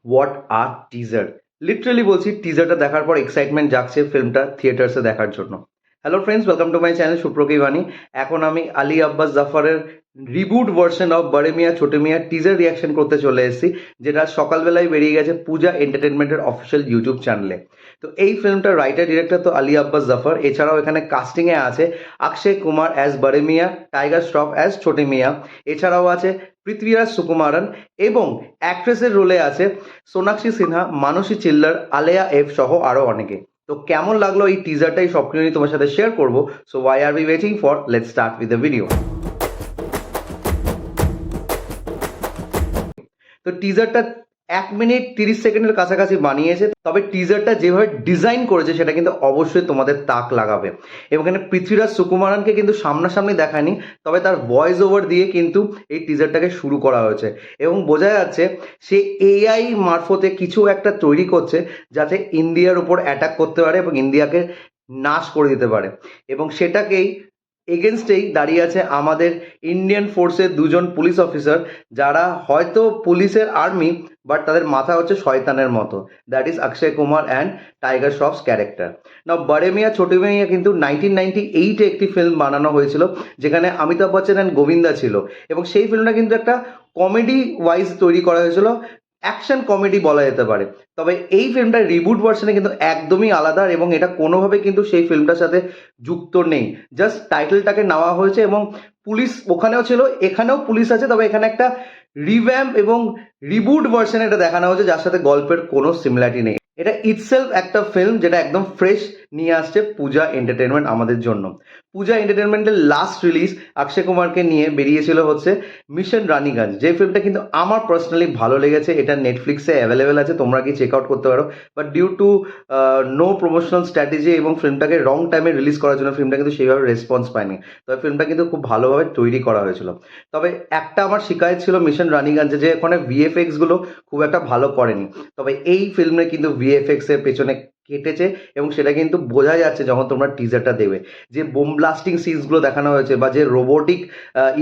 What are teaser, literally বলছি টিজারটা দেখার পর এক্সাইটমেন্ট জাগছে ফিল্মটা থিয়েটার্সে দেখার জন্য। Hello friends, welcome to my channel Supraki Bani. এখন আমি আলী আব্বাস জাফরের reboot version of Bade Miyan ছোটে মিয়া টিজার রিয়াকশন করতে চলে এসেছি, যেটা সকালবেলায় বেরিয়ে গেছে পূজা এন্টারটেনমেন্টের অফিসিয়াল ইউটিউব চ্যানেলে। তো এই ফিল্মটার রাইটার ডিরেক্টর তো আলী আব্বাস জাফর, এছাড়াও এখানে কাস্টিংয়ে আছে অক্ষয় কুমার অ্যাজ বড়ে মিয়া, টাইগার শ্রফ অ্যাজ ছোটে মিয়া, এছাড়াও আছে পৃথ্বীরাজ সুকুমারন, এবং অ্যাক্ট্রেসের রোলে আছে সোনাক্ষী সিনহা, মানসী চিল্লার, আলেয়া এফ সহ আরো অনেকে। তো কেমন লাগলো এই টিজারটাই সব কিছু নিয়ে তোমার সাথে শেয়ার করবো। So why are we waiting for, let's start with the video. তো টিজারটা 1 মিনিট 30 সেকেন্ডের কাছাকাছি বানিয়েছে, তবে টিজারটা যেভাবে ডিজাইন করেছে সেটা কিন্তু অবশ্যই তোমাদের তাক লাগাবে। এবং এখানে পৃথ্বীরাজ সুকুমারনকে কিন্তু সামনাসামনি দেখায়নি, তবে তার ভয়েস ওভার দিয়ে কিন্তু এই টিজারটাকে শুরু করা হয়েছে, এবং বোঝা যাচ্ছে সে এআই মারফতে কিছু একটা তৈরি করছে যাতে ইন্ডিয়ার উপর অ্যাটাক করতে পারে এবং ইন্ডিয়াকে নাশ করে দিতে পারে। এবং সেটাকেই এগেনস্টেই দাঁড়িয়ে আছে আমাদের ইন্ডিয়ান ফোর্সের দুজন পুলিশ অফিসার, যারা হয়তো পুলিশের আর্মি, বাট তাদের মাথা হচ্ছে শয়তানের মতো। That is Akshay Kumar and Tiger Shroff's character. না, বড়ে মিয়া ছোটে মিয়া কিন্তু 1998-এ একটি ফিল্ম বানানো হয়েছিল, যেখানে অমিতাভ বচ্চন অ্যান্ড গোবিন্দা ছিল, এবং সেই ফিল্মটা কিন্তু একটা কমেডি ওয়াইজ তৈরি করা হয়েছিল, অ্যাকশন কমেডি বলা যেতে পারে। তবে এই ফিল্মটার রিবুট ভার্সনে কিন্তু একদমই আলাদা, এবং এটা কোনোভাবে কিন্তু সেই ফিল্মটার সাথে যুক্ত নেই। জাস্ট টাইটেলটাকে নেওয়া হয়েছে, এবং পুলিশ ওখানেও ছিল, এখানেও পুলিশ আছে, তবে এখানে একটা রিভ্যাম্প এবং রিবুট ভার্সন এটা দেখানো হয়েছে, যার সাথে গল্পের কোনো সিমিলারিটি নেই। এটা ইটসেলফ একটা ফিল্ম যেটা একদম ফ্রেশ নিয়ে আসছে পূজা এন্টারটেনমেন্ট আমাদের জন্য। পূজা এন্টারটেনমেন্টের লাস্ট রিলিজ অক্ষয় কুমারকে নিয়ে বেরিয়েছিল হচ্ছে মিশন রানীগঞ্জ, যে ফিল্মটা কিন্তু আমার পার্সোনালি ভালো লেগেছে। এটা নেটফ্লিক্সে অ্যাভেলেবেল আছে, তোমরা কি চেক আউট করতে পারো। But due to no promotional strategy এবং ফিল্মটাকে রং টাইমে রিলিজ করার জন্য ফিল্মটা কিন্তু সেইভাবে রেসপন্স পায়নি। তবে ফিল্মটা কিন্তু খুব ভালোভাবে তৈরি করা হয়েছিল। তবে একটা আমার শিকায়ত ছিল মিশন রানীগঞ্জে, যে ওখানে ভিএফএক্স গুলো খুব একটা ভালো করেনি। তবে এই ফিল্মে কিন্তু ভিএফএক্স এর পেছনে কেটেছে, এবং সেটা কিন্তু বোঝা যাচ্ছে যখন তোমরা টিজারটা দেবে। যে বোম ব্লাস্টিং সিনসগুলো দেখানো হয়েছে, বা যে রোবোটিক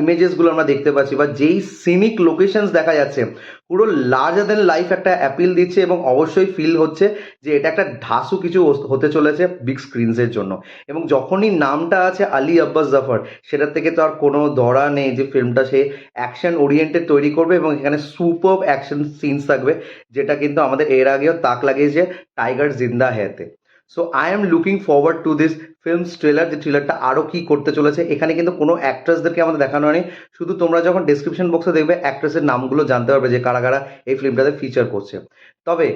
ইমেজেসগুলো আমরা দেখতে পাচ্ছি, বা যেই সিনিক লোকেশনস দেখা যাচ্ছে, পুরো লার্জার দেন লাইফ একটা অ্যাপিল দিচ্ছে, এবং অবশ্যই ফিল হচ্ছে যে এটা একটা ধাসু কিছু হতে চলেছে বিগ স্ক্রিনসের জন্য। এবং যখনই নামটা আছে আলী আব্বাস জাফর, সেটার থেকে তো আর কোনো ধরা নেই যে ফিল্মটা সে অ্যাকশন ওরিয়েন্টেড তৈরি করবে, এবং এখানে সুপার অ্যাকশন সিনস থাকবে, যেটা কিন্তু আমাদের এর আগেও তাক লাগিয়েছে টাইগার জিন্দা হ্যাতে। So I am looking forward to this films trailer, যে ট্রেলারটা আরও কি করতে চলেছে। এখানে কিন্তু কোনো অ্যাক্ট্রেসদেরকে আমাদের দেখানো হয়নি, শুধু তোমরা যখন ডেসক্রিপশন বক্সে দেখবে অ্যাক্ট্রেসের নামগুলো জানতে পারবে যে কারা কারা এই ফিল্মটাতে ফিচার করছে। তবে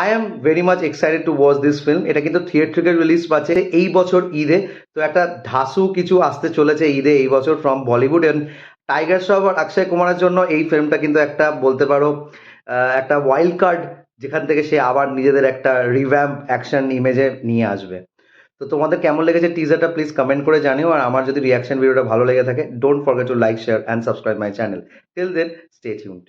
I am very much excited to watch this film. এটা কিন্তু থিয়েট্রিক্যাল রিলিজ পাচ্ছে এই বছর ঈদে। তো একটা ধাসু কিছু আসতে চলেছে ঈদে এই বছর from Bollywood, and Tiger Shroff আর অক্ষয় কুমারের জন্য এই ফিল্মটা কিন্তু একটা বলতে পারো একটা ওয়াইল্ড কার্ড, যেখান থেকে সে আবার নিজেদের একটা রিভ্যাম্প অ্যাকশন ইমেজে নিয়ে আসবে। তো তোমাদের কেমন লেগেছে টিজারটা প্লিজ কমেন্ট করে জানিও, আর আমার যদি রিয়াকশন ভিডিওটা ভালো লেগে থাকে, don't forget to like, share and subscribe my channel. Till then, stay tuned.